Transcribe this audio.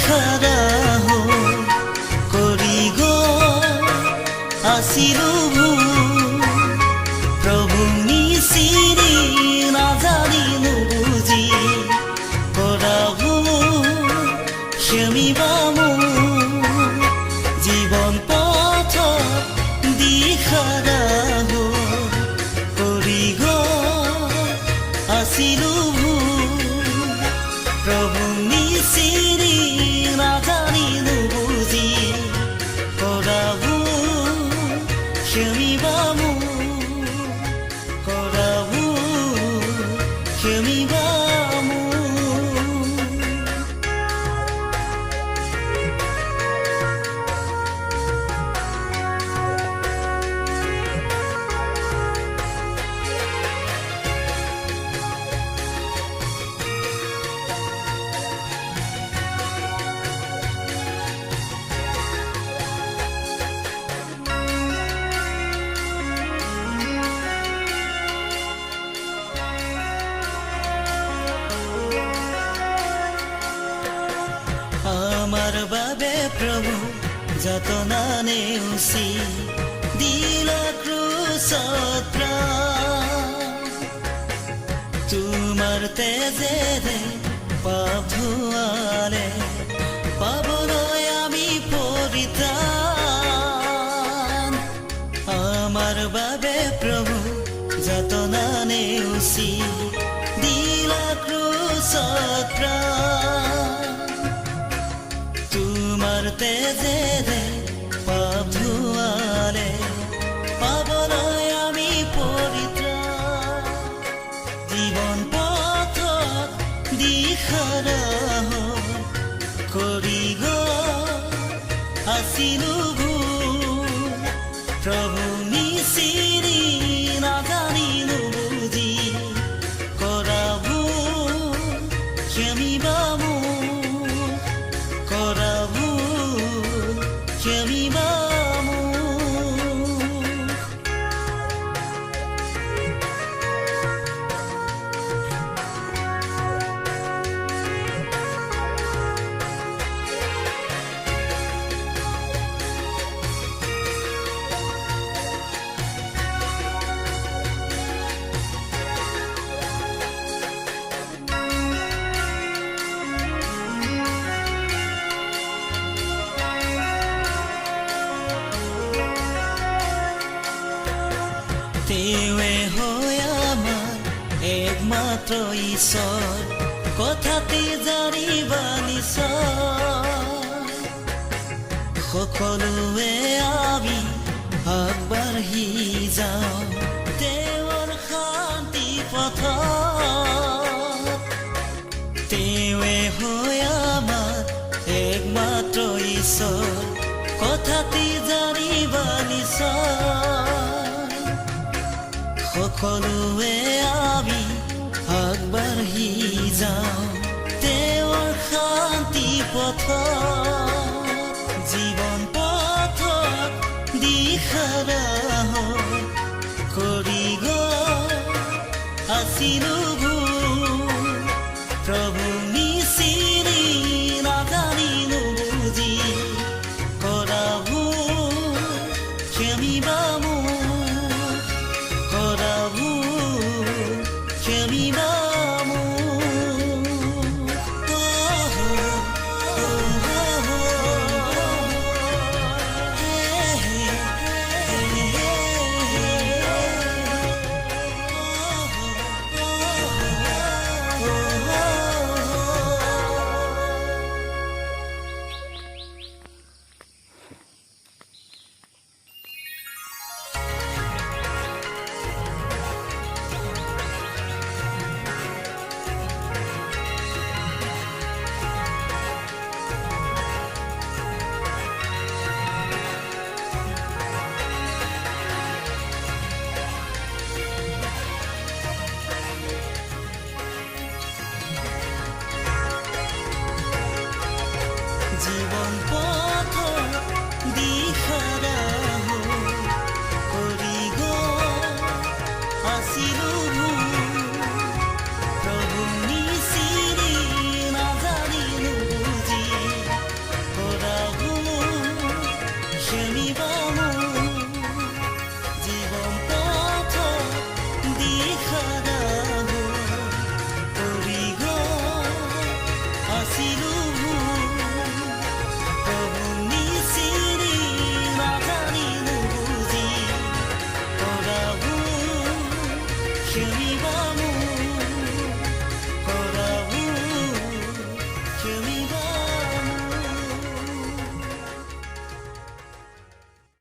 দিখাৰা কৰি আছিলো প্ৰভু নিচিৰি নাজানিলো বুজি কৰাবো ক্ষমিবা মোৰ জীৱন পথত দিখাৰা কৰি আছিলো প্ৰভু নিচিৰি নাজানিলো বুজি কৰাবো ক্ষমিবা মোৰ কৰাবো ক্ষমিবা আমাৰ বাবে প্ৰভু যাতনা নেউসি দিলা ক্ৰুশত প্ৰাণ তোমাৰ তেজেৰে পাপ ধোৱালে পাবলৈ আমি পৰিত্ৰাণ আমাৰ বাবে প্ৰভু যাতনা নেউসি দিলা ক্ৰুশত প্ৰাণ তোমাৰ তেজেৰে পাপ ধোৱালে পাবলৈ আমি পৰিত্ৰাণ জীৱন পথত দিখাৰা কৰি আছিলো প্ৰভু নিচিৰি নাজানিলো বুজি কৰাবো ক্ষমিবা মোৰ কৰাবো ক্ষমিবা তেৱে হয় আমাৰ একমাত্ৰ ঈশ্বৰ কথাতে জানিবা নিশ্চয় সকলোৱে আমি আগবাঢ়ি যাওঁ তেওঁৰ শান্তি পথত তেৱে হয় আমাৰ একমাত্ৰ ঈশ্বৰ কথাতে জানিবা নিশ্চয় সকলোৱে আমি আগবাঢ়ি যাওঁ তেওঁৰ শান্তি পথত জীৱন পথত দিখাৰা কৰি আছিলো প্ৰভু নিচিৰি নাজানিলো বুজি কৰাবো ক্ষমিবা মোৰ কৰাবো ক্ষমিবা জীবন